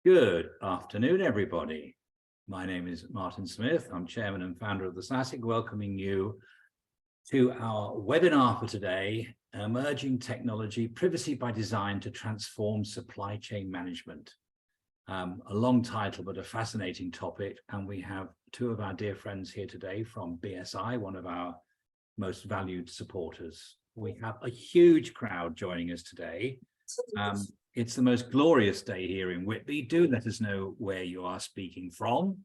Good afternoon, everybody. My name is Martin Smith. I'm chairman and founder of the SASIC, welcoming you to our webinar for today, Emerging Technology, Privacy by Design to Transform Supply Chain Management. A long title, but a fascinating topic. And we have two of our dear friends here today from BSI, one of our most valued supporters. We have a huge crowd joining us today. It's the most glorious day here in Whitby. Do let us know where you are speaking from.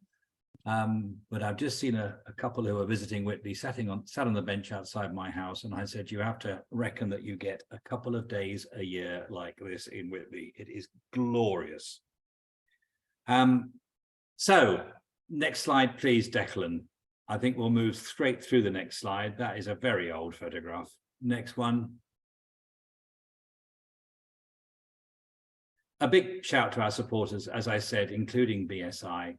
But I've just seen a couple who are visiting Whitby sat on the bench outside my house, and I said, you have to reckon that you get a couple of days a year like this in Whitby. It is glorious. So next slide, please, Declan. I think we'll move straight through the next slide. That is a very old photograph. Next one. A big shout to our supporters, as I said, including BSI.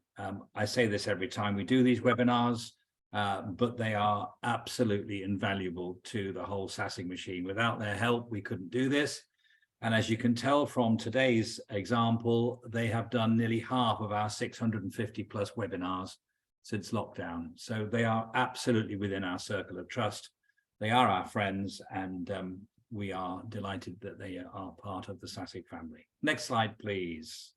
I say this every time we do these webinars, but they are absolutely invaluable to the whole SASIC machine. Without their help, we couldn't do this. And as you can tell from today's example, they have done nearly half of our 650 plus webinars since lockdown. So they are absolutely within our circle of trust. They are our friends, and we are delighted that they are part of the SASIC family. Next slide, please.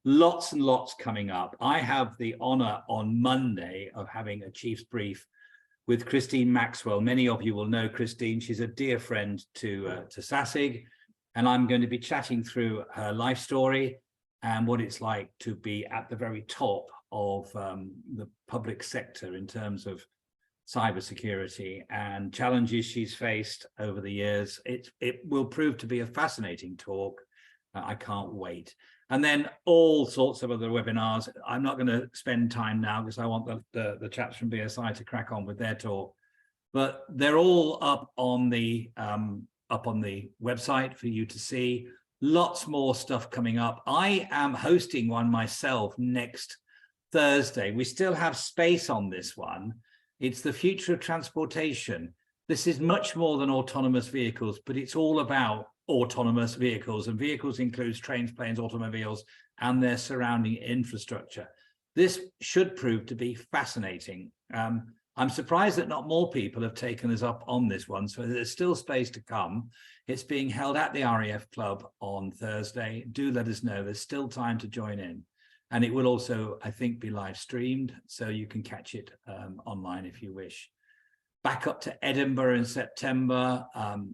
Lots and lots coming up. I have the honor on Monday of having a Chiefs brief with Christine Maxwell. Many of you will know Christine. She's a dear friend to SASIC, and I'm going to be chatting through her life story and what it's like to be at the very top of the public sector in terms of cybersecurity and challenges she's faced over the years. It will prove to be a fascinating talk. I can't wait. And then all sorts of other webinars. I'm not going to spend time now because I want the chaps from BSI to crack on with their talk. But they're all up on the website for you to see. Lots more stuff coming up. I am hosting one myself next Thursday. We still have space on this one. It's the future of transportation. This is much more than autonomous vehicles, but it's all about autonomous vehicles, and vehicles includes trains, planes, automobiles, and their surrounding infrastructure. This should prove to be fascinating. I'm surprised that not more people have taken us up on this one, so there's still space to come. It's being held at the RAF Club on Thursday. Do let us know. There's still time to join in. And it will also, I think, be live streamed, so you can catch it online if you wish. Back up to Edinburgh in September,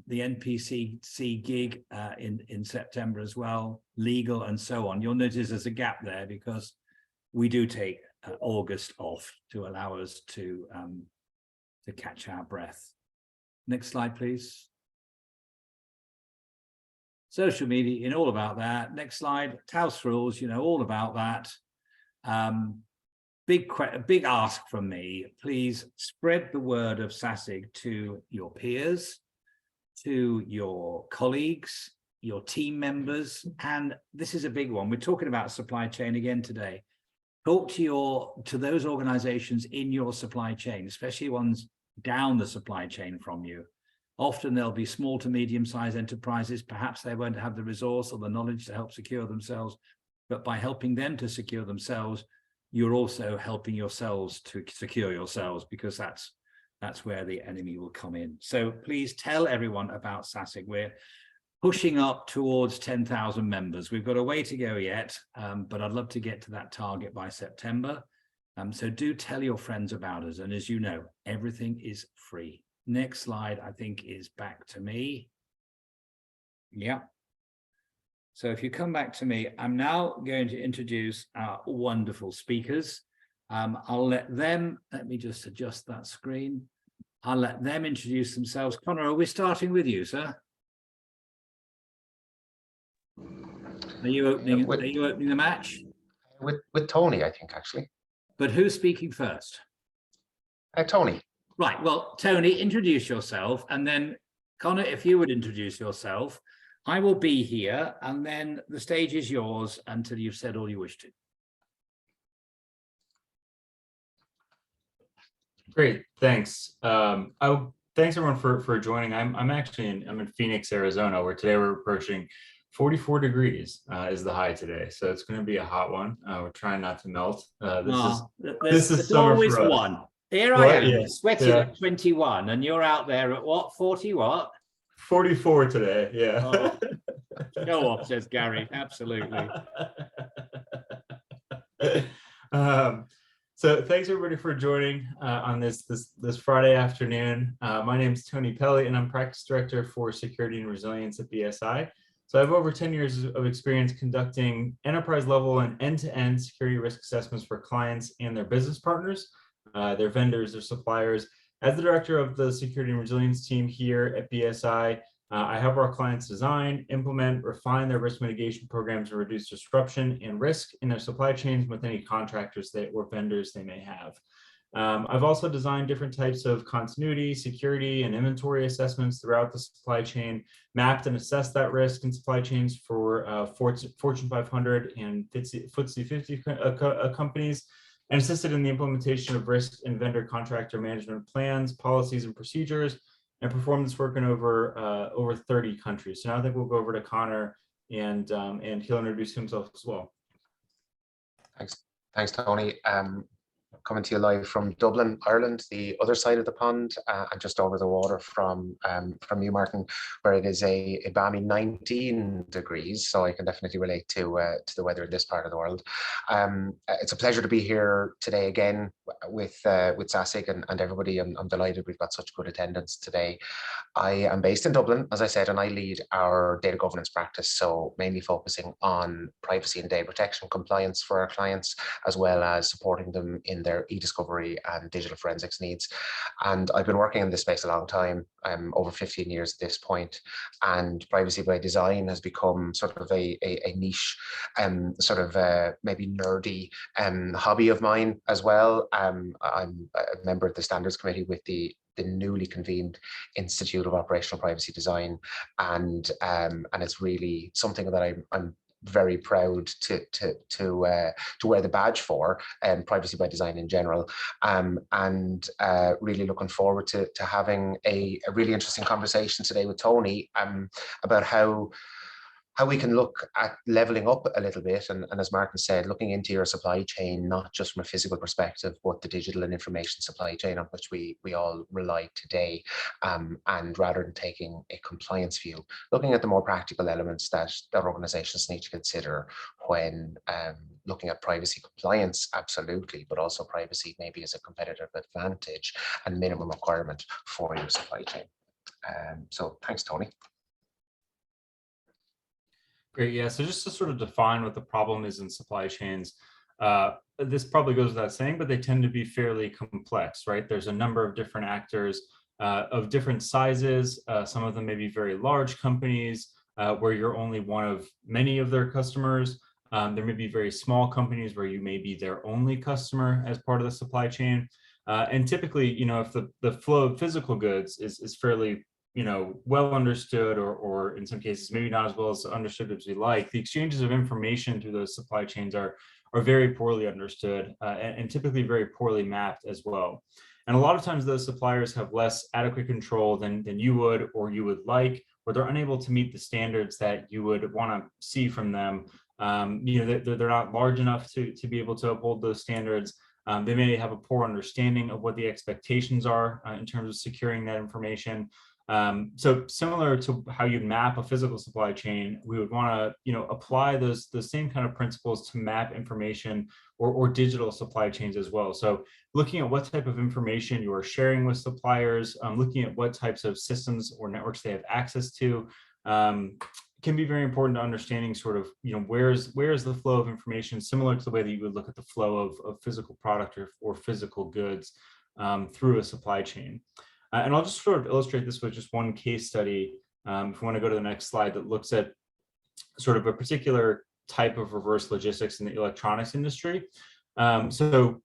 the NPCC gig in September as well, legal and so on. You'll notice there's a gap there because we do take August off to allow us to catch our breath. Next slide, please. Social media, you know all about that. Next slide, house rules, you know all about that. Big ask from me, please spread the word of SASIC to your peers, to your colleagues, your team members, and this is a big one. We're talking about supply chain again today. Talk to those organizations in your supply chain, especially ones down the supply chain from you. Often there'll be small to medium-sized enterprises. Perhaps they won't have the resource or the knowledge to help secure themselves, but by helping them to secure themselves, you're also helping yourselves to secure yourselves, because that's where the enemy will come in. So please tell everyone about SASIC. We're pushing up towards 10,000 members. We've got a way to go yet, but I'd love to get to that target by September. So do tell your friends about us. And as you know, everything is free. Next slide, I think, is back to me. Yeah. So if you come back to me, I'm now going to introduce our wonderful speakers. I'll let me just adjust that screen. I'll let them introduce themselves. Conor, are we starting with you, sir? Are you opening the match? With Tony, I think, actually. But who's speaking first? Tony. Right, well, Tony, introduce yourself, and then Conor, if you would introduce yourself. I will be here, and then the stage is yours until you've said all you wish to. Great, thanks. Thanks everyone for joining. I'm in Phoenix, Arizona, where today we're approaching 44 degrees is the high today, so it's going to be a hot one. We're trying not to melt. This is There's summer always for us. one. Here I What? am, Yeah. sweating Yeah. at 21, and you're out there at what, 40 what? 44 today, yeah. Oh, show off, says Gary. Absolutely. So thanks everybody for joining on this Friday afternoon. My name is Tony Pelly, and I'm practice director for security and resilience at BSI. So I have over 10 years of experience conducting enterprise level and end-to-end security risk assessments for clients and their business partners, their vendors, their suppliers. As the director of the security and resilience team here at BSI, I help our clients design, implement, refine their risk mitigation programs and reduce disruption and risk in their supply chains with any contractors or vendors they may have. I've also designed different types of continuity, security, and inventory assessments throughout the supply chain, mapped and assessed that risk in supply chains for Fortune 500 and FTSE 50 companies, and assisted in the implementation of risk and vendor contractor management plans, policies, and procedures, and performed this work in over 30 countries. So now I think we'll go over to Conor, and he'll introduce himself as well. Thanks, Tony. Coming to you live from Dublin, Ireland, the other side of the pond, and just over the water from you, Martin, where it is a balmy 19 degrees. So I can definitely relate to the weather in this part of the world. It's a pleasure to be here today again with SASIG and everybody. I'm delighted we've got such good attendance today. I am based in Dublin, as I said, and I lead our data governance practice, so mainly focusing on privacy and data protection compliance for our clients, as well as supporting them in their e-discovery and digital forensics needs. And I've been working in this space a long time, over 15 years at this point, and privacy by design has become sort of a niche, sort of maybe nerdy hobby of mine as well. I'm a member of the standards committee with the newly convened Institute of Operational Privacy Design, and it's really something that I'm very proud to wear the badge for, and privacy by design in general, and really looking forward to having a really interesting conversation today with Tony about how we can look at leveling up a little bit, and as Martin said, looking into your supply chain, not just from a physical perspective, but the digital and information supply chain on which we all rely today, and rather than taking a compliance view, looking at the more practical elements that organizations need to consider when looking at privacy compliance, absolutely, but also privacy maybe as a competitive advantage and minimum requirement for your supply chain. So thanks, Tony. Great, yeah, so just to sort of define what the problem is in supply chains, this probably goes without saying, but they tend to be fairly complex, right? There's a number of different actors of different sizes. Some of them may be very large companies where you're only one of many of their customers. There may be very small companies where you may be their only customer as part of the supply chain. And typically, if the flow of physical goods is fairly well understood, or in some cases maybe not as well as understood as we like, the exchanges of information through those supply chains are very poorly understood, and typically very poorly mapped as well. And a lot of times those suppliers have less adequate control than you would or you would like, or they're unable to meet the standards that you would want to see from them. They're not large enough to be able to uphold those standards. They may have a poor understanding of what the expectations are in terms of securing that information. So similar to how you'd map a physical supply chain, we would want to, apply those same kind of principles to map information or digital supply chains as well. So looking at what type of information you are sharing with suppliers, looking at what types of systems or networks they have access to, can be very important to understanding sort of, where's the flow of information, similar to the way that you would look at the flow of physical product or physical goods through a supply chain. And I'll just sort of illustrate this with just one case study. If we want to go to the next slide, that looks at sort of a particular type of reverse logistics in the electronics industry. So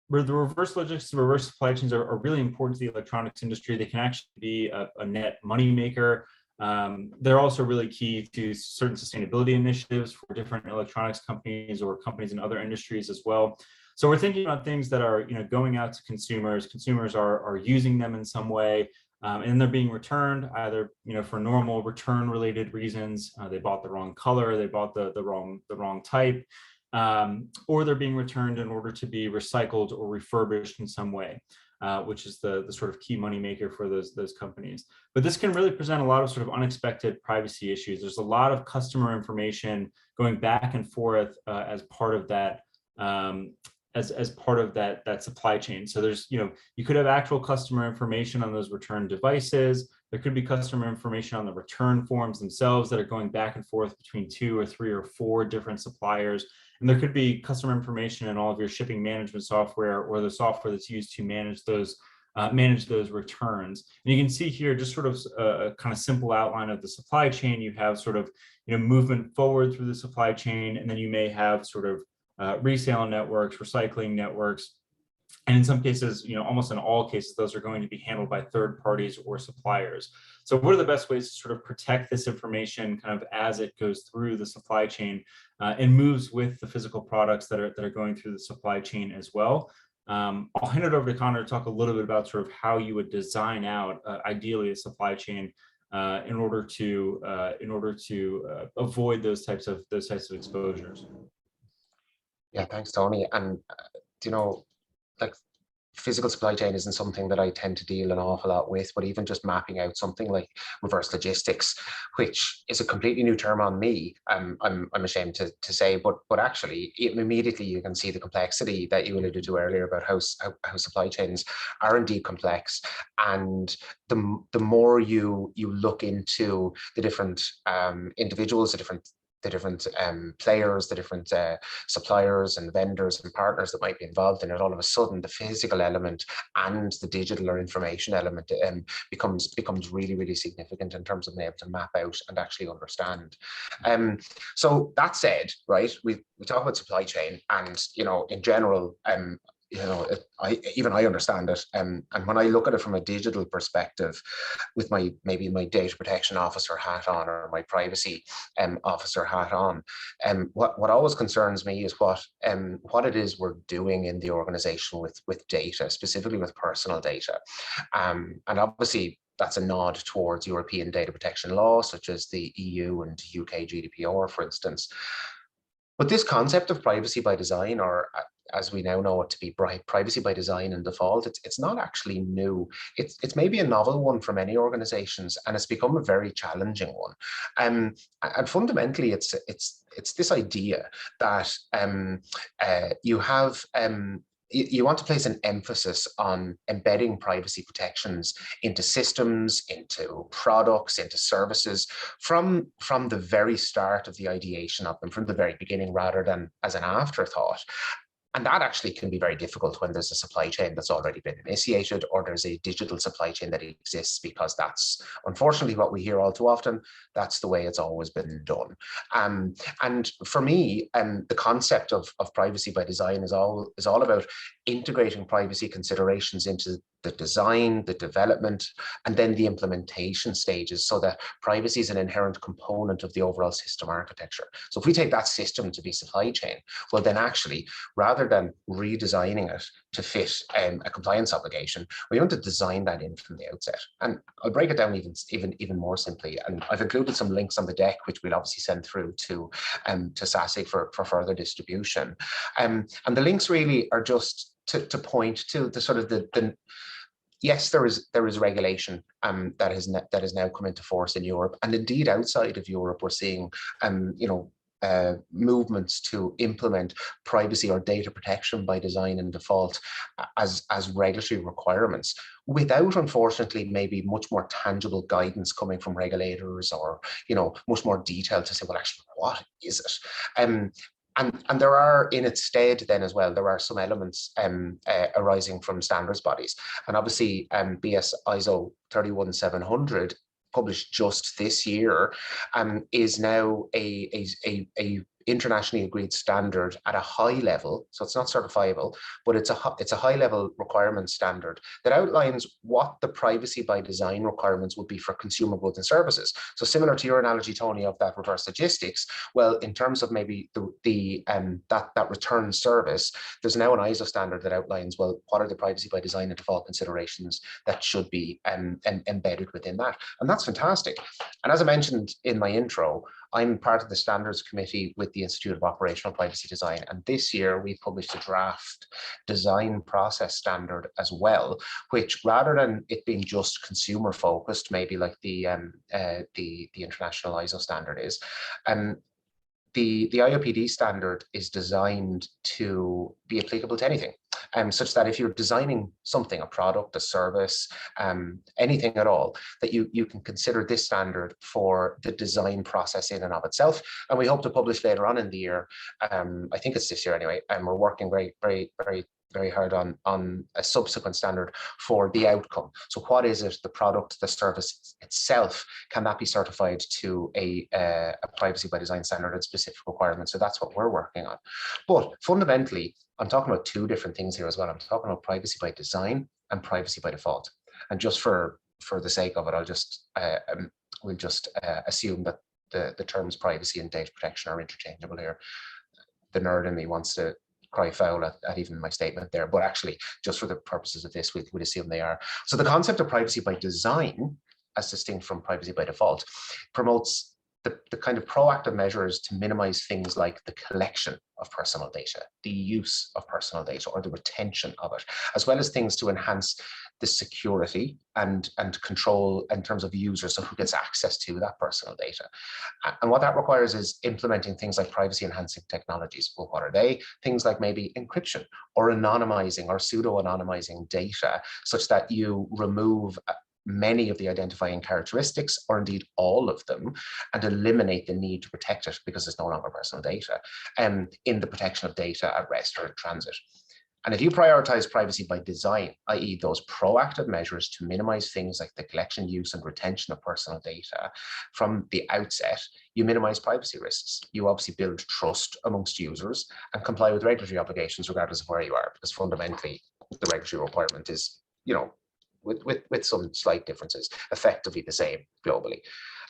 where the reverse logistics and reverse supply chains are really important to the electronics industry. They can actually be a net money maker. They're also really key to certain sustainability initiatives for different electronics companies or companies in other industries as well. So we're thinking about things that are, going out to consumers. Consumers are using them in some way. and they're being returned either, for normal return related reasons. They bought the wrong color, they bought the wrong type, or they're being returned in order to be recycled or refurbished in some way, which is the sort of key money maker for those companies. But this can really present a lot of sort of unexpected privacy issues. There's a lot of customer information going back and forth as part of that. As part of that supply chain. So there's, you could have actual customer information on those return devices. There could be customer information on the return forms themselves that are going back and forth between 2 or 3 or 4 different suppliers. And there could be customer information in all of your shipping management software or the software that's used to manage those returns. And you can see here just sort of a kind of simple outline of the supply chain. You have sort of, movement forward through the supply chain, and then you may have sort of resale networks, recycling networks, and in some cases, almost in all cases, those are going to be handled by third parties or suppliers. So what are the best ways to sort of protect this information kind of as it goes through the supply chain and moves with the physical products that are going through the supply chain as well? I'll hand it over to Conor to talk a little bit about sort of how you would design out ideally a supply chain in order to avoid those types of exposures. Yeah, thanks, Tony. And like, physical supply chain isn't something that I tend to deal an awful lot with, but even just mapping out something like reverse logistics, which is a completely new term on me, I'm ashamed to say, but actually immediately you can see the complexity that you alluded to earlier about how supply chains are indeed complex. And the more you look into the different individuals, the different players, the different suppliers and vendors and partners that might be involved in it, all of a sudden the physical element and the digital or information element becomes really, really significant in terms of being able to map out and actually understand. So that said, right, we talk about supply chain, and in general, I understand it, and when I look at it from a digital perspective, with maybe my data protection officer hat on or my privacy officer hat on, what always concerns me is what it is we're doing in the organization with data, specifically with personal data, and obviously that's a nod towards European data protection law, such as the EU and UK GDPR, for instance. But this concept of privacy by design, or as we now know it to be privacy by design and default, it's not actually new. It's maybe a novel one for many organizations, and it's become a very challenging one. And fundamentally, it's this idea that you have you want to place an emphasis on embedding privacy protections into systems, into products, into services from the very start of the ideation of them, from the very beginning, rather than as an afterthought. And that actually can be very difficult when there's a supply chain that's already been initiated, or there's a digital supply chain that exists, because that's unfortunately what we hear all too often. That's the way it's always been done. And for me, the concept of privacy by design is all about integrating privacy considerations into the design, the development, and then the implementation stages, so that privacy is an inherent component of the overall system architecture. So if we take that system to be supply chain, well, then actually, rather than redesigning it to fit a compliance obligation, we want to design that in from the outset. And I'll break it down even more simply. And I've included some links on the deck, which we'll obviously send through to SASIG for further distribution. And the links really are just to point to the sort of the yes, there is regulation that has now come into force in Europe, and indeed outside of Europe, we're seeing movements to implement privacy or data protection by design and default as regulatory requirements, without, unfortunately, maybe much more tangible guidance coming from regulators, or much more detail to say, well, actually, what is it? And there are, in its stead then as well, there are some elements arising from standards bodies. And obviously BS ISO 31700, published just this year, is now a internationally agreed standard at a high level, so it's not certifiable, but it's a high level requirement standard that outlines what the privacy by design requirements would be for consumer goods and services. So similar to your analogy, Tony, of that reverse logistics, well, in terms of maybe that return service, there's now an ISO standard that outlines, well, what are the privacy by design and default considerations that should be embedded within that. And that's fantastic. And as I mentioned in my intro, I'm part of the standards committee with the Institute of Operational Privacy Design. And this year we published a draft design process standard as well, which rather than it being just consumer focused, maybe like the international ISO standard is, the IOPD standard is designed to be applicable to anything, such that if you're designing something, a product, a service, anything at all, that you can consider this standard for the design process in and of itself. And we hope to publish later on in the year. I think it's this year anyway, and we're working very hard on a subsequent standard for the outcome. So what is it, the product, the service itself, can that be certified to a privacy by design standard and specific requirements? So that's what we're working on. But fundamentally, I'm talking about two different things here as well. I'm talking about privacy by design and privacy by default. And just for the sake of it, we'll just assume that the terms privacy and data protection are interchangeable here. The nerd in me wants to cry foul at even my statement there, but actually, just for the purposes of this, we'd assume they are. So the concept of privacy by design, as distinct from privacy by default, promotes the kind of proactive measures to minimize things like the collection of personal data, the use of personal data, or the retention of it, as well as things to enhance the security and control in terms of users, so who gets access to that personal data. And what that requires is implementing things like privacy enhancing technologies. Well, what are they? Things like maybe encryption or anonymizing or pseudo-anonymizing data, such that you remove many of the identifying characteristics, or indeed all of them, and eliminate the need to protect it because it's no longer personal data, in the protection of data at rest or in transit. And if you prioritize privacy by design, i.e. those proactive measures to minimize things like the collection, use, and retention of personal data from the outset, you minimize privacy risks. You obviously build trust amongst users and comply with regulatory obligations regardless of where you are, because fundamentally the regulatory requirement is, with some slight differences, effectively the same globally.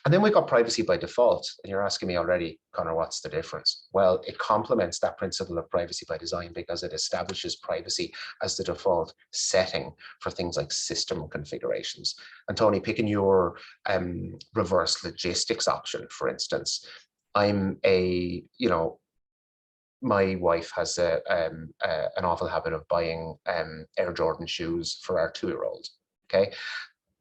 And then we've got privacy by default. And you're asking me already, Conor, what's the difference? Well, it complements that principle of privacy by design because it establishes privacy as the default setting for things like system configurations. And Tony, picking your reverse logistics option, for instance, my wife has an awful habit of buying Air Jordan shoes for our 2-year-old. Okay,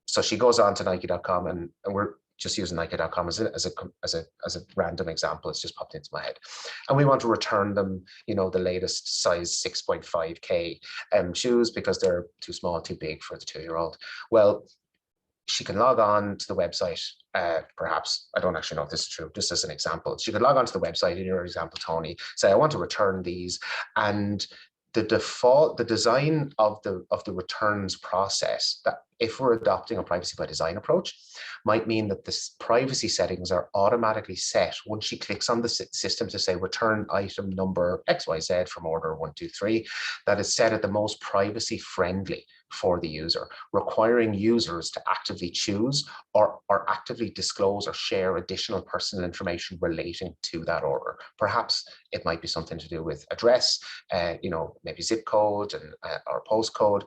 so she goes on to Nike.com, and we're just using Nike.com as a random example. It's just popped into my head, and we want to return them, the latest size 6.5K shoes because they're too small, too big for the 2-year-old. Well, she can log on to the website. Perhaps, I don't actually know if this is true, just as an example. She could log on to the website in your example, Tony, say, I want to return these. And the design of the returns process, that if we're adopting a privacy by design approach, might mean that the privacy settings are automatically set once she clicks on the system to say return item number XYZ from order 123, that is set at the most privacy friendly for the user, requiring users to actively choose or actively disclose or share additional personal information relating to that order. Perhaps it might be something to do with address, maybe zip code or postcode.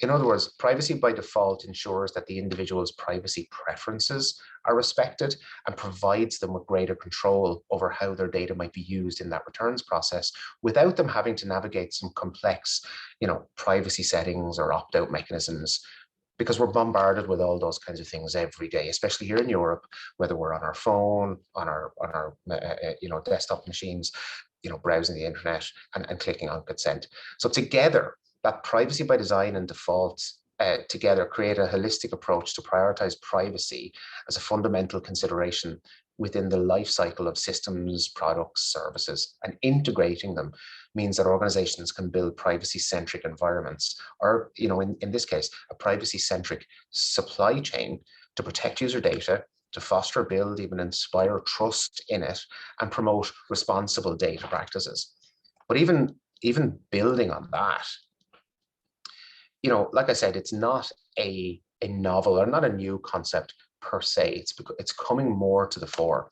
In other words, privacy by default ensures that the individual's privacy preferences are respected and provides them with greater control over how their data might be used in that returns process without them having to navigate some complex, privacy settings or opt-out mechanisms, because we're bombarded with all those kinds of things every day, especially here in Europe, whether we're on our phone, on our desktop machines, browsing the internet and clicking on consent. So together, that privacy by design and default together create a holistic approach to prioritize privacy as a fundamental consideration within the life cycle of systems, products, services, and integrating them means that organizations can build privacy-centric environments, or, in this case, a privacy-centric supply chain to protect user data, to foster, build, even inspire trust in it, and promote responsible data practices. But even building on that, like I said, it's not a novel or not a new concept per se. It's coming more to the fore.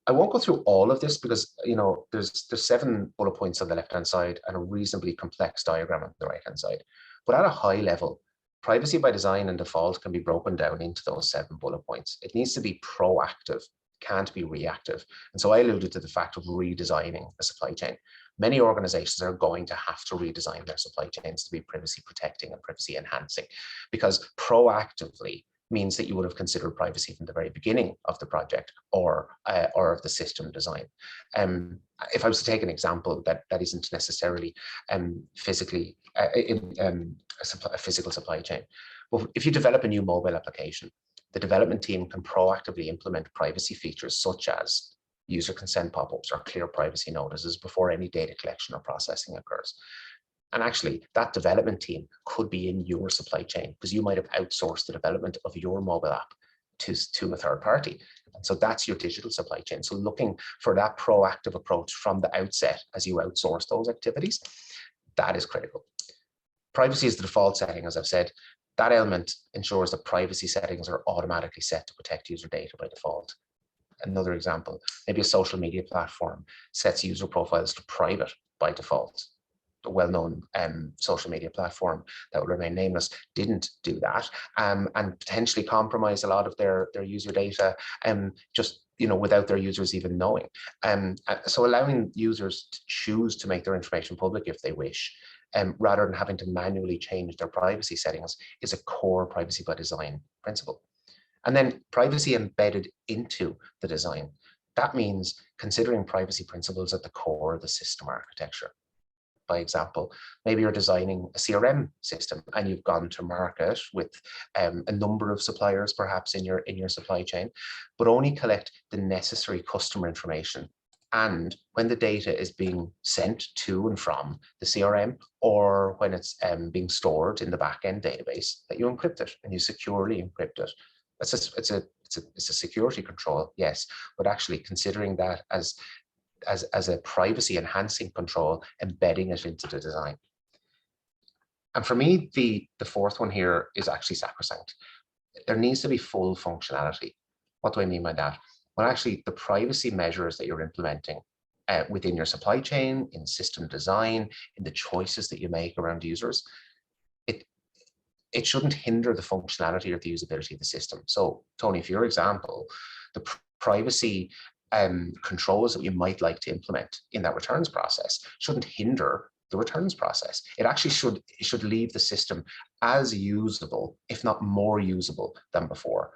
I won't go through all of this because there's 7 bullet points on the left hand side and a reasonably complex diagram on the right hand side. But at a high level, privacy by design and default can be broken down into those 7 bullet points. It needs to be proactive, can't be reactive. And so I alluded to the fact of redesigning a supply chain. Many organizations are going to have to redesign their supply chains to be privacy protecting and privacy enhancing, because proactively means that you would have considered privacy from the very beginning of the project or of the system design. If I was to take an example that isn't necessarily physically a physical supply chain, well, if you develop a new mobile application, the development team can proactively implement privacy features such as user consent pop-ups or clear privacy notices before any data collection or processing occurs. And actually, that development team could be in your supply chain because you might have outsourced the development of your mobile app to a third party. And so that's your digital supply chain. So looking for that proactive approach from the outset as you outsource those activities, that is critical. Privacy is the default setting, as I've said. That element ensures that privacy settings are automatically set to protect user data by default. Another example, maybe a social media platform sets user profiles to private by default. A well-known social media platform that will remain nameless didn't do that, and potentially compromise a lot of their user data, just without their users even knowing. So allowing users to choose to make their information public if they wish, rather than having to manually change their privacy settings, is a core privacy by design principle. And then privacy embedded into the design. That means considering privacy principles at the core of the system architecture. By example, maybe you're designing a CRM system and you've gone to market with a number of suppliers, perhaps in your supply chain, but only collect the necessary customer information. And when the data is being sent to and from the CRM, or when it's being stored in the backend database, that you encrypt it and you securely encrypt it. It's a security control, yes, but actually considering that as a privacy enhancing control, embedding it into the design. And for me, the fourth one here is actually sacrosanct. There needs to be full functionality. What do I mean by that? Well, actually, the privacy measures that you're implementing within your supply chain, in system design, in the choices that you make around users, it shouldn't hinder the functionality or the usability of the system. So, Tony, for your example, the privacy controls that you might like to implement in that returns process shouldn't hinder the returns process. It actually should leave the system as usable, if not more usable than before.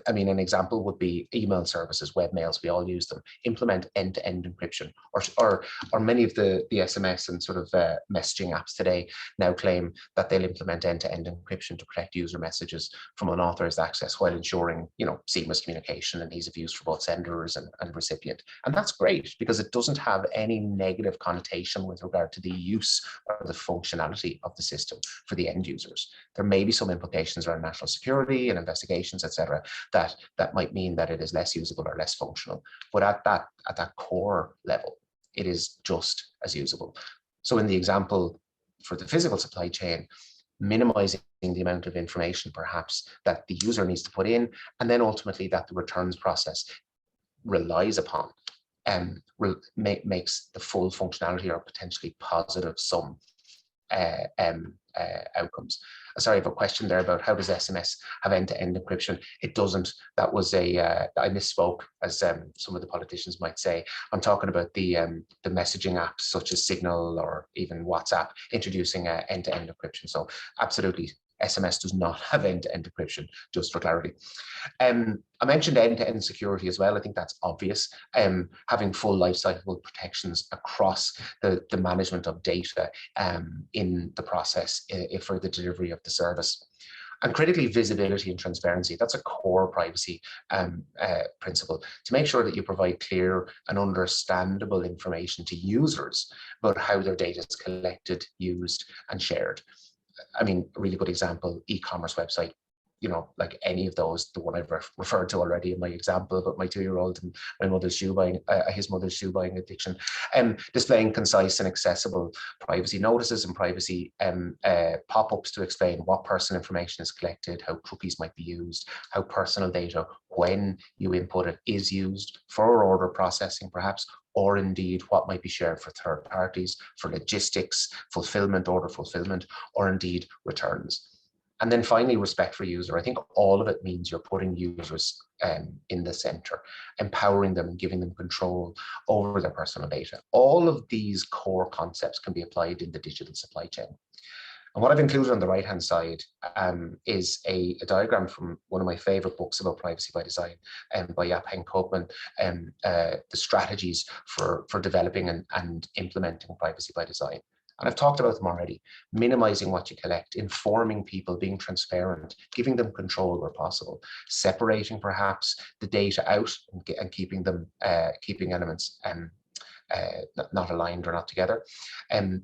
I mean, an example would be email services, webmails, we all use them. Implement end-to-end encryption, or many of the SMS and sort of messaging apps today now claim that they'll implement end-to-end encryption to protect user messages from unauthorized access while ensuring, seamless communication and ease of use for both senders and recipient. And that's great because it doesn't have any negative connotation with regard to the use or the functionality of the system for the end users. There may be some implications around national security and investigations, etc., that might mean that it is less usable or less functional. But at that core level, it is just as usable. So in the example for the physical supply chain, minimizing the amount of information perhaps that the user needs to put in, and then ultimately that the returns process relies upon, makes the full functionality or potentially positive some outcomes. Sorry, I have a question there about how does SMS have end-to-end encryption? It doesn't. That was I misspoke, as some of the politicians might say. I'm talking about the messaging apps such as Signal or even WhatsApp introducing end-to-end encryption. So absolutely, SMS does not have end-to-end encryption, just for clarity. I mentioned end-to-end security as well. I think that's obvious. Having full lifecycle protections across the management of data in the process for the delivery of the service. And critically, visibility and transparency. That's a core privacy principle, to make sure that you provide clear and understandable information to users about how their data is collected, used, and shared. I mean, a really good example, e-commerce website. like any of those, the one I've referred to already in my example about my 2-year-old and my mother's shoe buying, his mother's shoe buying addiction. Displaying concise and accessible privacy notices and privacy pop-ups to explain what personal information is collected, how cookies might be used, how personal data, when you input it, is used for order processing perhaps, or indeed what might be shared for third parties, for logistics, fulfillment, order fulfillment, or indeed returns. And then finally, respect for user. I think all of it means you're putting users in the center, empowering them and giving them control over their personal data. All of these core concepts can be applied in the digital supply chain. And what I've included on the right-hand side is a diagram from one of my favorite books about privacy by design by Jaap Henk Koopman, the strategies for developing and implementing privacy by design. And I've talked about them already: minimizing what you collect, informing people, being transparent, giving them control where possible, separating perhaps the data out and keeping them, keeping elements not aligned or not together,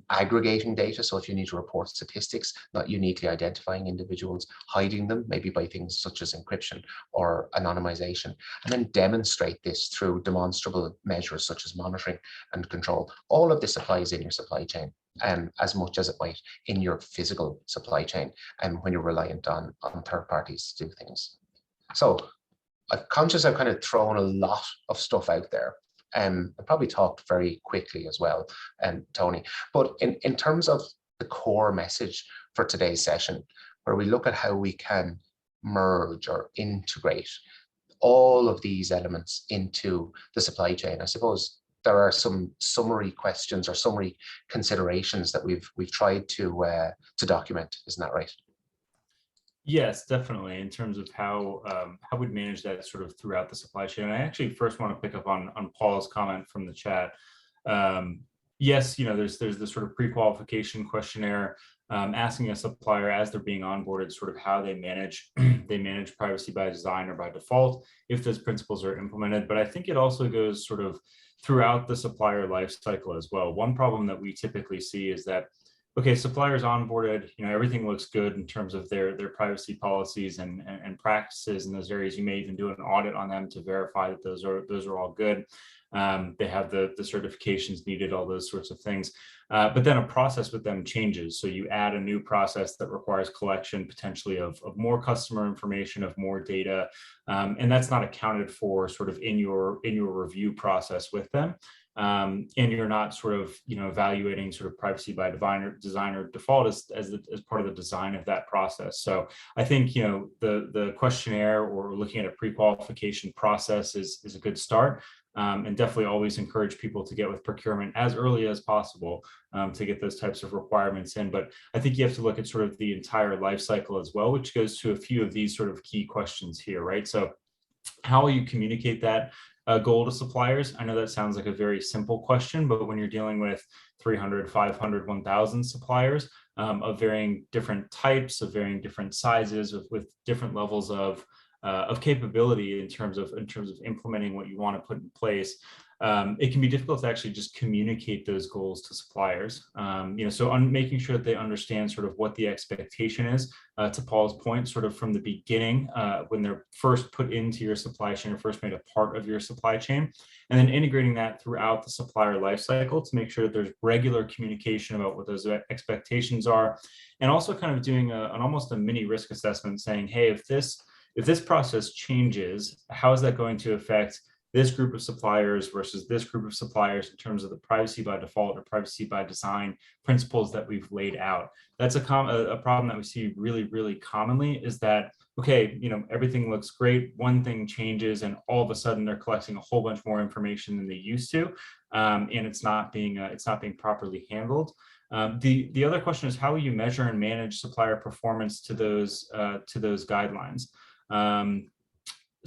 aggregating data. So if you need to report statistics, not uniquely identifying individuals, hiding them, maybe by things such as encryption or anonymization, and then demonstrate this through demonstrable measures such as monitoring and control. All of this applies in your supply chain, as much as it might in your physical supply chain, and when you're reliant on third parties to do things. So I'm conscious I've kind of thrown a lot of stuff out there. I probably talked very quickly as well, Tony, but in terms of the core message for today's session, where we look at how we can merge or integrate all of these elements into the supply chain, I suppose there are some summary questions or summary considerations that we've tried to document. Isn't that right? Yes, definitely. In terms of how we'd manage that sort of throughout the supply chain. I actually first want to pick up on Paul's comment from the chat. Yes, there's the sort of pre-qualification questionnaire asking a supplier as they're being onboarded, sort of how they manage privacy by design or by default, if those principles are implemented. But I think it also goes sort of throughout the supplier life cycle as well. One problem that we typically see is that, okay, suppliers onboarded, everything looks good in terms of their privacy policies and practices in those areas. You may even do an audit on them to verify that those are all good. They have the certifications needed, all those sorts of things. But then a process with them changes. So you add a new process that requires collection potentially of more customer information, of more data. And that's not accounted for sort of in your review process with them. And you're not sort of evaluating sort of privacy by design or default as part of the design of that process. So I think the questionnaire or looking at a pre-qualification process is a good start, and definitely always encourage people to get with procurement as early as possible to get those types of requirements in. But I think you have to look at sort of the entire life cycle as well, which goes to a few of these sort of key questions here, right? So how will you communicate that goal to suppliers? I know that sounds like a very simple question, but when you're dealing with 300, 500, 1,000 suppliers of varying different types, of varying different sizes, with different levels of capability in terms of implementing what you want to put in place, it can be difficult to actually just communicate those goals to suppliers. So making sure that they understand sort of what the expectation is, to Paul's point, sort of from the beginning, when they're first put into your supply chain or first made a part of your supply chain, and then integrating that throughout the supplier lifecycle to make sure that there's regular communication about what those expectations are, and also kind of doing almost a mini risk assessment, saying, hey, if this process changes, how is that going to affect this group of suppliers versus this group of suppliers in terms of the privacy by default or privacy by design principles that we've laid out? That's a problem that we see really, really commonly, is that, okay, everything looks great, one thing changes, and all of a sudden they're collecting a whole bunch more information than they used to, and it's not being properly handled. The other question is, how will you measure and manage supplier performance to those guidelines?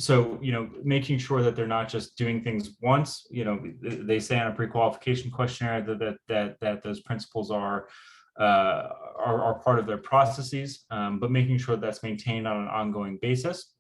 So, making sure that they're not just doing things once. They say on a pre-qualification questionnaire that those principles are part of their processes, but making sure that's maintained on an ongoing basis.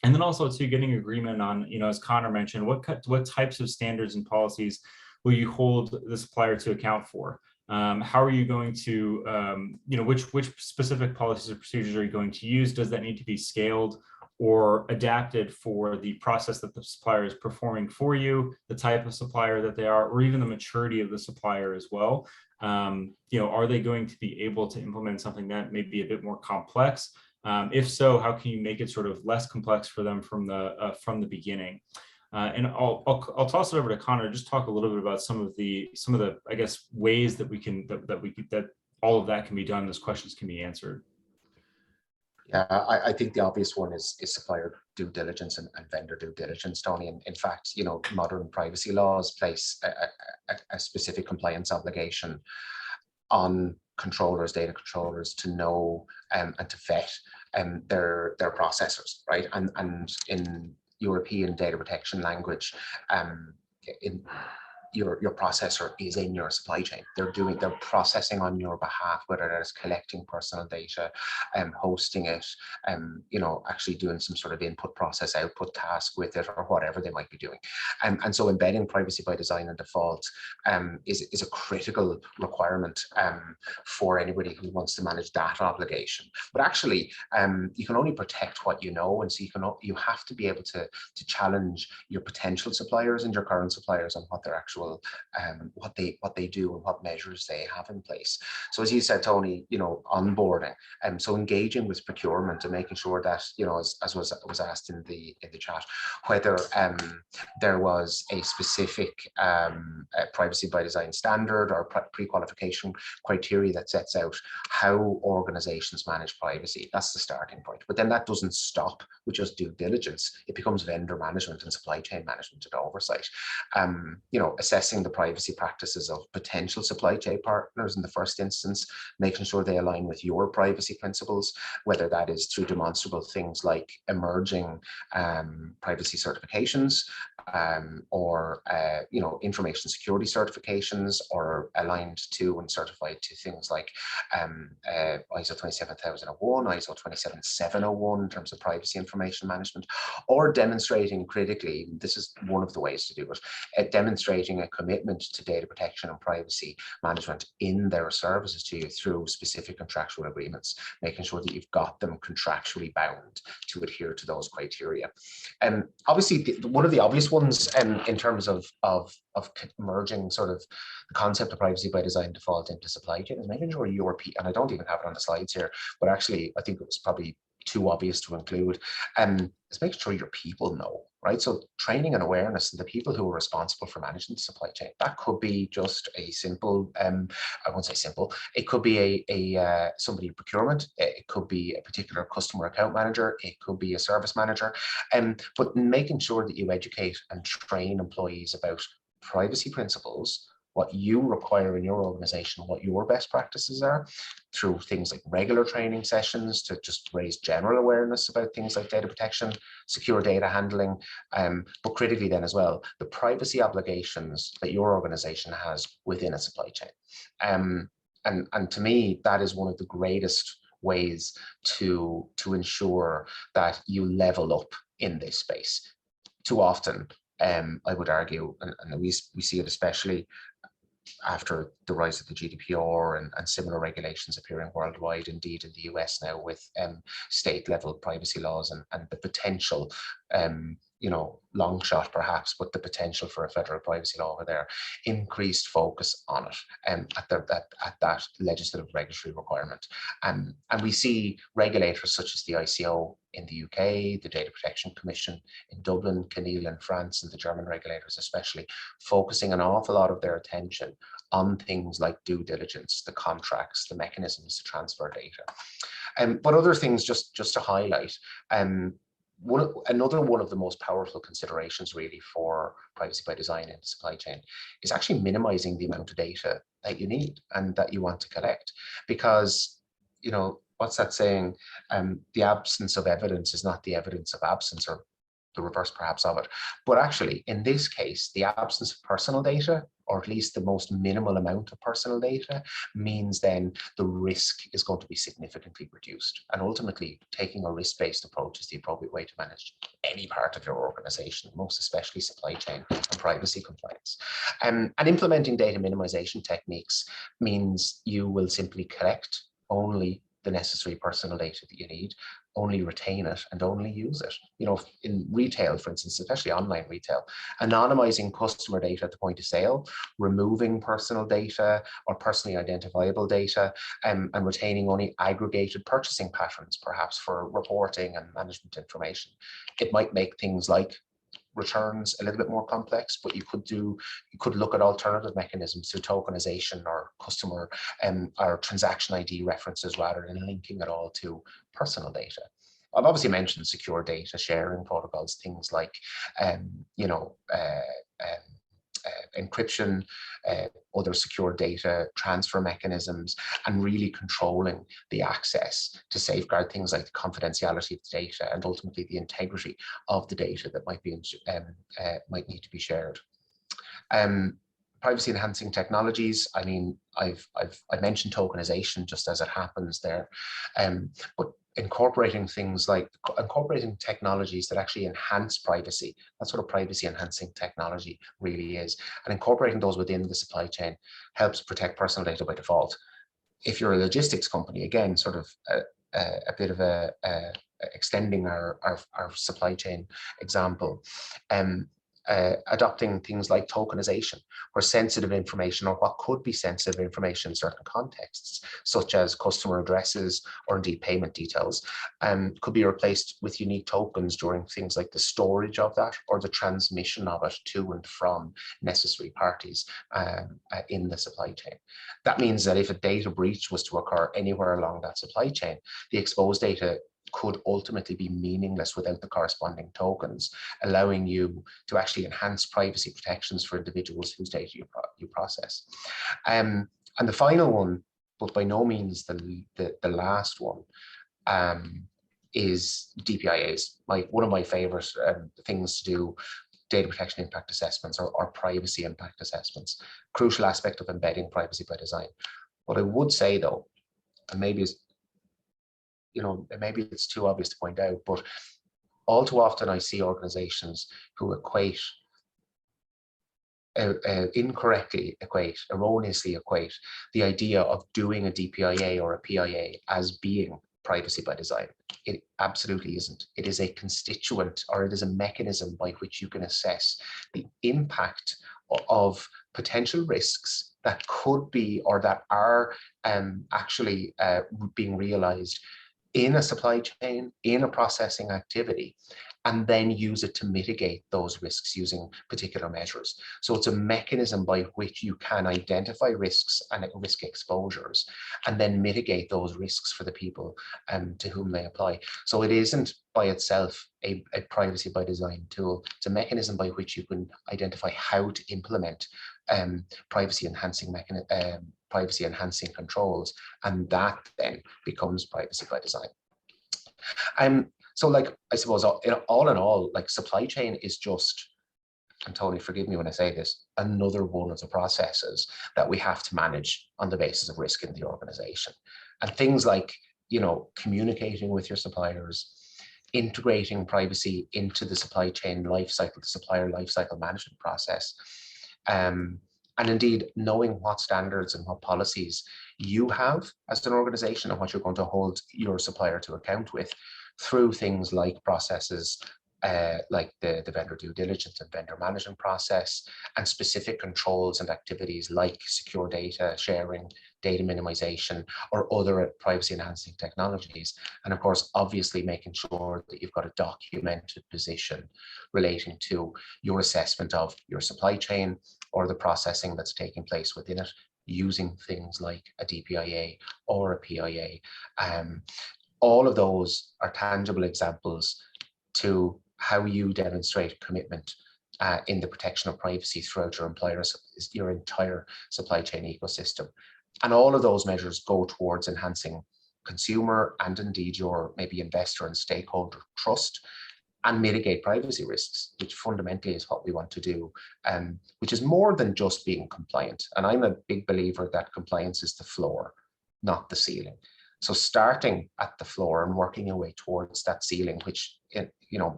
And then also too, getting agreement on, as Conor mentioned, what types of standards and policies will you hold the supplier to account for? How are you going to, which specific policies or procedures are you going to use? Does that need to be scaled or adapted for the process that the supplier is performing for you, the type of supplier that they are, or even the maturity of the supplier as well? Are they going to be able to implement something that may be a bit more complex? If so, how can you make it sort of less complex for them from the beginning? And I'll toss it over to Conor. Just talk a little bit about some of the I guess ways that that all of that can be done. Those questions can be answered. Yeah, I think the obvious one is supplier due diligence and vendor due diligence, Tony. And in fact, modern privacy laws place a specific compliance obligation on controllers, data controllers, to know and to vet their processors, right? And in European data protection language, your processor is in your supply chain. They're processing on your behalf, whether that's collecting personal data, hosting it, actually doing some sort of input process output task with it, or whatever they might be doing. And so embedding privacy by design and default is a critical requirement for anybody who wants to manage that obligation. But actually, you can only protect what you know, and so you have to be able to challenge your potential suppliers and your current suppliers on what their actual what they do and what measures they have in place. So as you said, Tony, onboarding, so engaging with procurement and making sure that, as was asked in the chat, whether there was a specific privacy by design standard or pre-qualification criteria that sets out how organizations manage privacy. That's the starting point. But then that doesn't stop with just due diligence. It becomes vendor management and supply chain management and oversight. Assessing the privacy practices of potential supply chain partners in the first instance, making sure they align with your privacy principles, whether that is through demonstrable things like emerging privacy certifications, or information security certifications, or aligned to and certified to things like ISO 27001, ISO 27701 in terms of privacy information management, or demonstrating critically, this is one of the ways to do it, demonstrating a commitment to data protection and privacy management in their services to you through specific contractual agreements, making sure that you've got them contractually bound to adhere to those criteria. And obviously, one of the obvious ones in terms of merging sort of the concept of privacy by design default into supply chain is making sure your people, and I don't even have it on the slides here, but actually I think it was probably too obvious to include, is making sure your people know, right? So training and awareness of the people who are responsible for managing the supply chain. That could be just a simple, I won't say simple, it could be somebody in procurement, it could be a particular customer account manager, it could be a service manager, but making sure that you educate and train employees about privacy principles, what you require in your organization, what your best practices are, through things like regular training sessions to just raise general awareness about things like data protection, secure data handling, but critically then as well, the privacy obligations that your organization has within a supply chain. And to me, that is one of the greatest ways to ensure that you level up in this space. Too often, I would argue, and we see it especially after the rise of the GDPR and similar regulations appearing worldwide, indeed in the US now, with state level privacy laws and the potential, long shot perhaps, but the potential for a federal privacy law over there, increased focus on it at that legislative regulatory requirement. And we see regulators such as the ICO in the UK, the Data Protection Commission in Dublin, CNIL in France, and the German regulators especially, focusing an awful lot of their attention on things like due diligence, the contracts, the mechanisms to transfer data. But other things just to highlight, another one of the most powerful considerations really for privacy by design in the supply chain is actually minimizing the amount of data that you need and that you want to collect. Because, what's that saying? The absence of evidence is not the evidence of absence, or the reverse perhaps of it. But actually, in this case, the absence of personal data, or at least the most minimal amount of personal data, means then the risk is going to be significantly reduced. And ultimately, taking a risk-based approach is the appropriate way to manage any part of your organization, most especially supply chain and privacy compliance. And implementing data minimization techniques means you will simply collect only the necessary personal data that you need, only retain it, and only use it. You know, in retail, for instance, especially online retail, anonymizing customer data at the point of sale, removing personal data or personally identifiable data, and retaining only aggregated purchasing patterns, perhaps for reporting and management information. It might make things like returns a little bit more complex, but you could look at alternative mechanisms through tokenization or customer or transaction ID references rather than linking it all to personal data. I've obviously mentioned secure data sharing protocols, things like encryption, other secure data transfer mechanisms, and really controlling the access to safeguard things like the confidentiality of the data and ultimately the integrity of the data that might need to be shared. Privacy enhancing technologies. I mean, I mentioned tokenization just as it happens there, but incorporating technologies that actually enhance privacy. That's what a privacy enhancing technology really is. And incorporating those within the supply chain helps protect personal data by default. If you're a logistics company, again, sort of a bit of extending our supply chain example, adopting things like tokenization, where sensitive information, or what could be sensitive information in certain contexts, such as customer addresses or indeed payment details, could be replaced with unique tokens during things like the storage of that or the transmission of it to and from necessary parties in the supply chain. That means that if a data breach was to occur anywhere along that supply chain, the exposed data could ultimately be meaningless without the corresponding tokens, allowing you to actually enhance privacy protections for individuals whose data you process. And the final one, but by no means the last one, is DPIAs. One of my favorite things to do, data protection impact assessments or privacy impact assessments, crucial aspect of embedding privacy by design. What I would say though, and maybe it's too obvious to point out, but all too often I see organizations who erroneously equate the idea of doing a DPIA or a PIA as being privacy by design. It absolutely isn't. It is a constituent, or it is a mechanism by which you can assess the impact of potential risks that could be or that are actually being realized in a supply chain, in a processing activity, and then use it to mitigate those risks using particular measures. So it's a mechanism by which you can identify risks and risk exposures and then mitigate those risks for the people to whom they apply. So it isn't by itself a privacy by design tool. It's a mechanism by which you can identify how to implement privacy enhancing controls, and that then becomes privacy by design. So I suppose all in all, supply chain is just, and Tony, forgive me when I say this, another one of the processes that we have to manage on the basis of risk in the organization. And things like, communicating with your suppliers, integrating privacy into the supply chain lifecycle, the supplier lifecycle management process, and indeed knowing what standards and what policies you have as an organization and what you're going to hold your supplier to account with through things like processes like the vendor due diligence and vendor management process, and specific controls and activities like secure data sharing, data minimization, or other privacy enhancing technologies. And of course, obviously making sure that you've got a documented position relating to your assessment of your supply chain or the processing that's taking place within it, using things like a DPIA or a PIA. All of those are tangible examples to how you demonstrate commitment in the protection of privacy throughout your entire supply chain ecosystem. And all of those measures go towards enhancing consumer and indeed your maybe investor and stakeholder trust, and mitigate privacy risks, which fundamentally is what we want to do, which is more than just being compliant. And I'm a big believer that compliance is the floor, not the ceiling. So starting at the floor and working your way towards that ceiling, which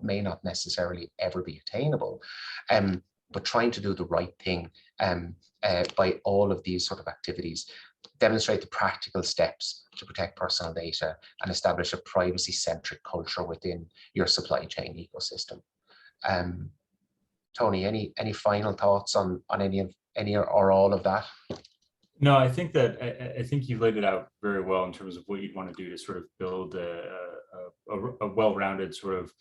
may not necessarily ever be attainable, but trying to do the right thing by all of these sort of activities, demonstrate the practical steps to protect personal data and establish a privacy-centric culture within your supply chain ecosystem. Tony, any final thoughts on any or all of that? No, I think you laid it out very well in terms of what you'd want to do to sort of build a well-rounded sort of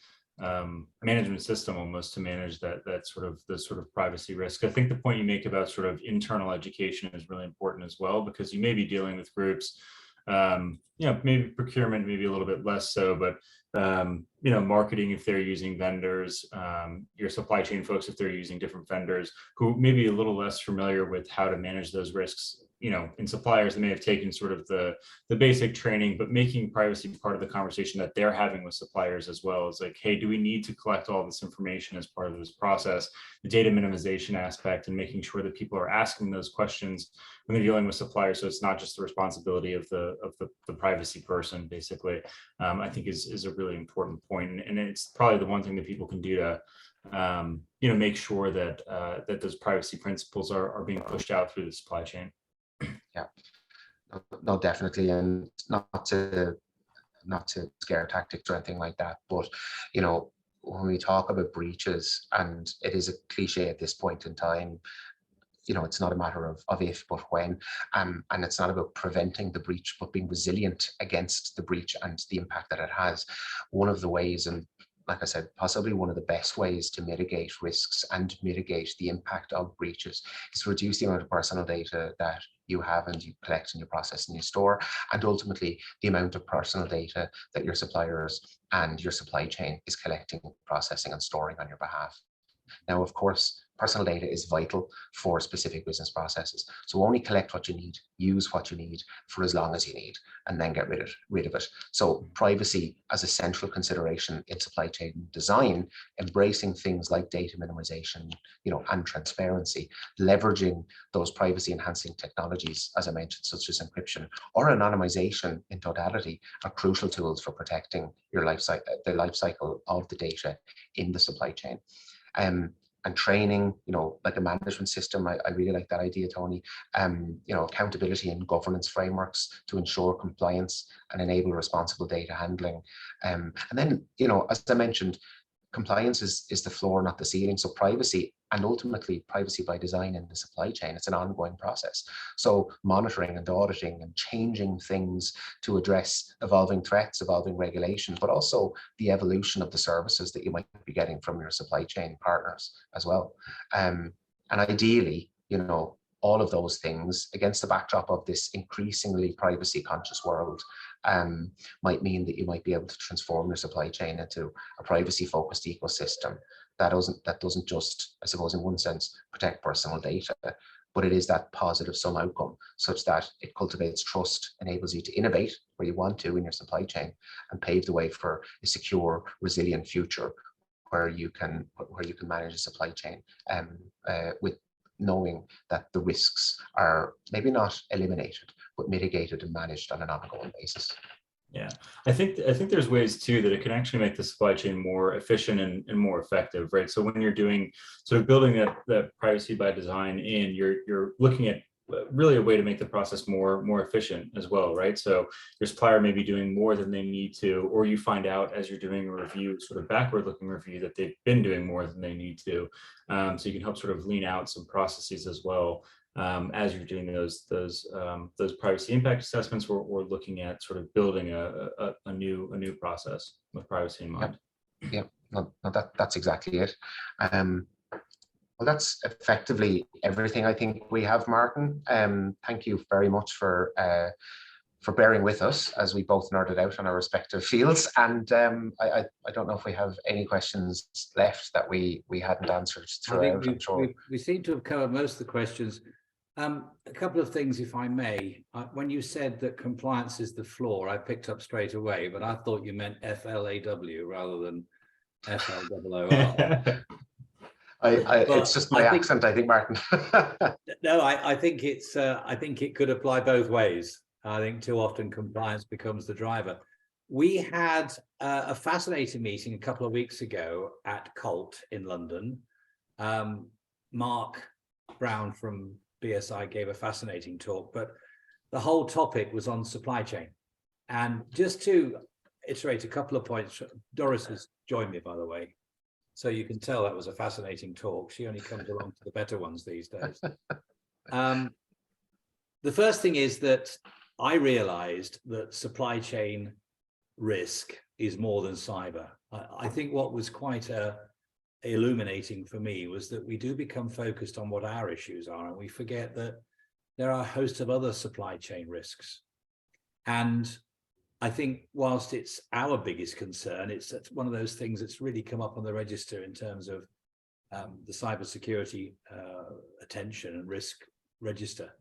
management system almost to manage the sort of privacy risk. I think the point you make about sort of internal education is really important as well, because you may be dealing with groups, maybe procurement, maybe a little bit less so, but marketing if they're using vendors, your supply chain folks if they're using different vendors who may be a little less familiar with how to manage those risks. In suppliers that may have taken sort of the basic training, but making privacy part of the conversation that they're having with suppliers as well. Is like, hey, do we need to collect all this information as part of this process? The data minimization aspect and making sure that people are asking those questions when they're dealing with suppliers, so it's not just the responsibility of the privacy person, basically. I think is a really important point, and it's probably the one thing that people can do to make sure that that those privacy principles are being pushed out through the supply chain. Yeah, no, definitely, and not to scare tactics or anything like that, but when we talk about breaches, and it is a cliche at this point in time, it's not a matter of if but when, and it's not about preventing the breach but being resilient against the breach and the impact that it has. One of the ways, and like I said, possibly one of the best ways to mitigate risks and mitigate the impact of breaches is to reduce the amount of personal data that you have and you collect and you process and you store, and ultimately the amount of personal data that your suppliers and your supply chain is collecting, processing and storing on your behalf. Now, of course, personal data is vital for specific business processes. So only collect what you need, use what you need for as long as you need, and then get rid of it. So privacy as a central consideration in supply chain design, embracing things like data minimization, and transparency, leveraging those privacy enhancing technologies, as I mentioned, such as encryption or anonymization in totality, are crucial tools for protecting your the life cycle of the data in the supply chain. And training, like a management system. I really like that idea, Tony. Accountability and governance frameworks to ensure compliance and enable responsible data handling. And then, as I mentioned, compliance is the floor, not the ceiling. So privacy, and ultimately privacy by design in the supply chain, it's an ongoing process. So monitoring and auditing and changing things to address evolving threats, evolving regulation, but also the evolution of the services that you might be getting from your supply chain partners as well. And ideally, all of those things against the backdrop of this increasingly privacy conscious world might mean that you might be able to transform your supply chain into a privacy focused ecosystem that doesn't just, I suppose, in one sense, protect personal data, but it is that positive sum outcome such that it cultivates trust, enables you to innovate where you want to in your supply chain, and pave the way for a secure, resilient future where you can manage a supply chain with knowing that the risks are maybe not eliminated, but mitigated and managed on an ongoing basis. Yeah, I think there's ways too that it can actually make the supply chain more efficient and more effective, right? So when you're doing sort of building that privacy by design in, you're looking at really a way to make the process more efficient as well, right? So your supplier may be doing more than they need to, or you find out as you're doing a review, sort of backward looking review, that they've been doing more than they need to. So you can help sort of lean out some processes as well. As you're doing those privacy impact assessments, or looking at sort of building a new process with privacy in mind. Yeah, no, that's exactly it. Well, that's effectively everything I think we have, Martin. Thank you very much for bearing with us as we both nerded out on our respective fields. And I don't know if we have any questions left that we hadn't answered throughout. I'm sure we seem to have covered most of the questions. A couple of things, if I may. When you said that compliance is the floor, I picked up straight away, but I thought you meant FLAW rather than FLOOR. It's just my accent, I think, Martin. No, I think it's. I think it could apply both ways. I think too often compliance becomes the driver. We had a fascinating meeting a couple of weeks ago at Colt in London. Mark Brown from BSI gave a fascinating talk, but the whole topic was on supply chain. And just to iterate a couple of points, Doris has joined me, by the way. So you can tell that was a fascinating talk. She only comes along to the better ones these days. The first thing is that I realized that supply chain risk is more than cyber. I think what was quite illuminating for me was that we do become focused on what our issues are, and we forget that there are a host of other supply chain risks. And I think whilst it's our biggest concern, it's one of those things that's really come up on the register in terms of the cybersecurity attention and risk register.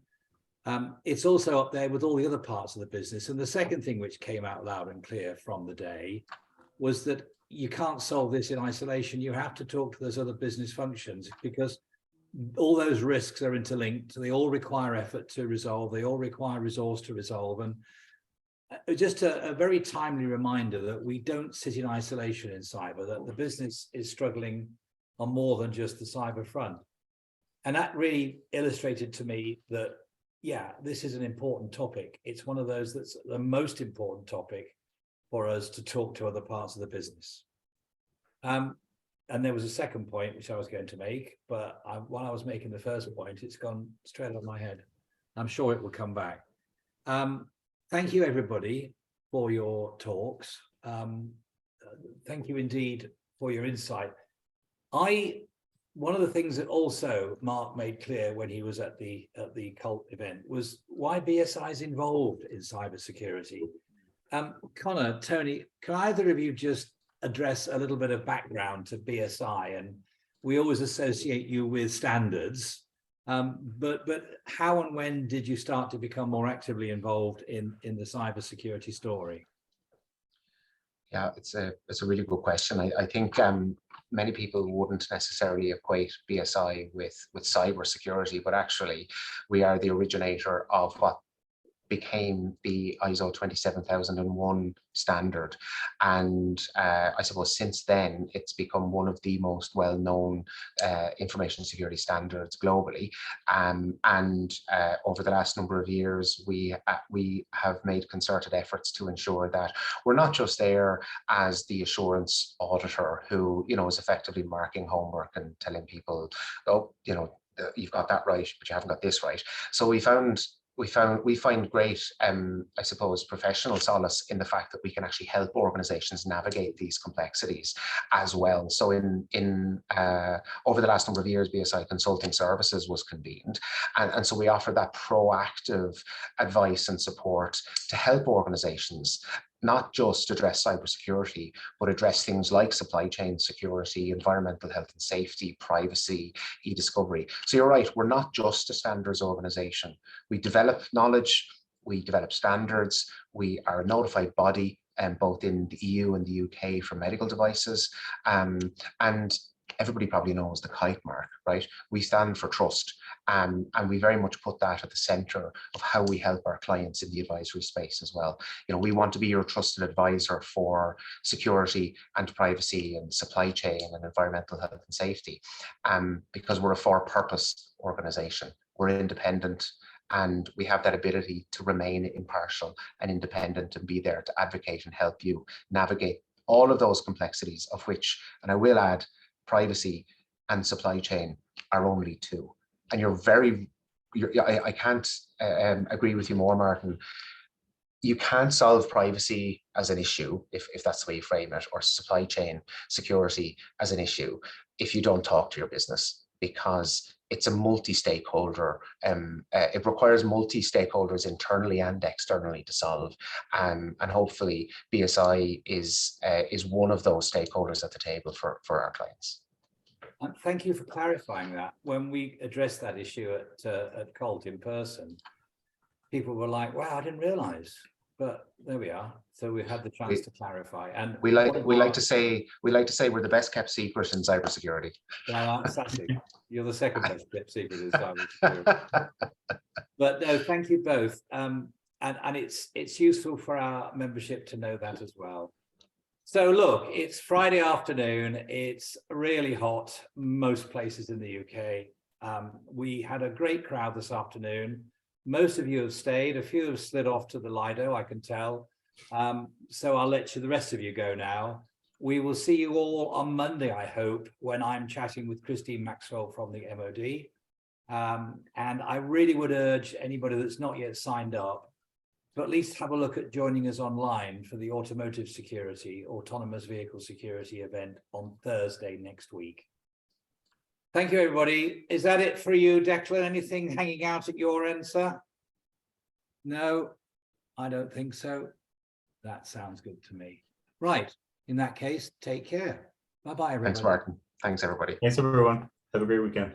It's also up there with all the other parts of the business. And the second thing which came out loud and clear from the day was that you can't solve this in isolation. You have to talk to those other business functions, because all those risks are interlinked. They all require effort to resolve. They all require resource to resolve. And just a very timely reminder that we don't sit in isolation in cyber, that the business is struggling on more than just the cyber front. And that really illustrated to me that, yeah, this is an important topic. It's one of those that's the most important topic for us to talk to other parts of the business. And there was a second point which I was going to make, but while I was making the first point, it's gone straight out of my head. I'm sure it will come back. Thank you, everybody, for your talks. Thank you indeed for your insight. One of the things that also Mark made clear when he was at the Cult event was why BSI is involved in cybersecurity. Conor, Tony, can either of you just address a little bit of background to BSI? And we always associate you with standards. But how and when did you start to become more actively involved in the cybersecurity story? Yeah, it's a really good question. I think many people wouldn't necessarily equate BSI with cybersecurity, but actually we are the originator of what became the ISO 27001 standard. And I suppose since then, it's become one of the most well-known information security standards globally. And over the last number of years, we have made concerted efforts to ensure that we're not just there as the assurance auditor who, is effectively marking homework and telling people, oh, you've got that right, but you haven't got this right. So we find great, I suppose, professional solace in the fact that we can actually help organizations navigate these complexities as well. So over the last number of years, BSI Consulting Services was convened. And so we offer that proactive advice and support to help organizations not just address cybersecurity, but address things like supply chain security, environmental health and safety, privacy, e-discovery. So you're right, we're not just a standards organization. We develop knowledge, we develop standards, we are a notified body, both in the EU and the UK for medical devices. And everybody probably knows the kite mark, right? We stand for trust. And we very much put that at the center of how we help our clients in the advisory space as well. We want to be your trusted advisor for security and privacy and supply chain and environmental health and safety, because we're a for-purpose organization. We're independent, and we have that ability to remain impartial and independent and be there to advocate and help you navigate all of those complexities, of which, and I will add, privacy and supply chain are only two. And I can't agree with you more, Martin. You can't solve privacy as an issue, if that's the way you frame it, or supply chain security as an issue, if you don't talk to your business, because it's a multi-stakeholder, it requires multi-stakeholders internally and externally to solve. And hopefully BSI is one of those stakeholders at the table for our clients. Thank you for clarifying that. When we addressed that issue at Colt in person, people were like, wow, I didn't realize but there we are. So we had the chance to clarify. And We like to say we're the best kept secret in cybersecurity. well, Sassi, you're the second best kept secret in cybersecurity. But no, thank you both. And it's useful for our membership to know that as well. So look, it's Friday afternoon. It's really hot most places in the UK. We had a great crowd this afternoon. Most of you have stayed. A few have slid off to the Lido, I can tell. So I'll let the rest of you go now. We will see you all on Monday, I hope, when I'm chatting with Christine Maxwell from the MOD. And I really would urge anybody that's not yet signed up to at least have a look at joining us online for the automotive security, autonomous vehicle security event on Thursday next week. Thank you, everybody. Is that it for you, Declan? Anything hanging out at your end, sir? No, I don't think so. That sounds good to me. Right. In that case, take care. Bye-bye, everybody. Thanks, Martin. Thanks, everybody. Thanks, everyone. Have a great weekend.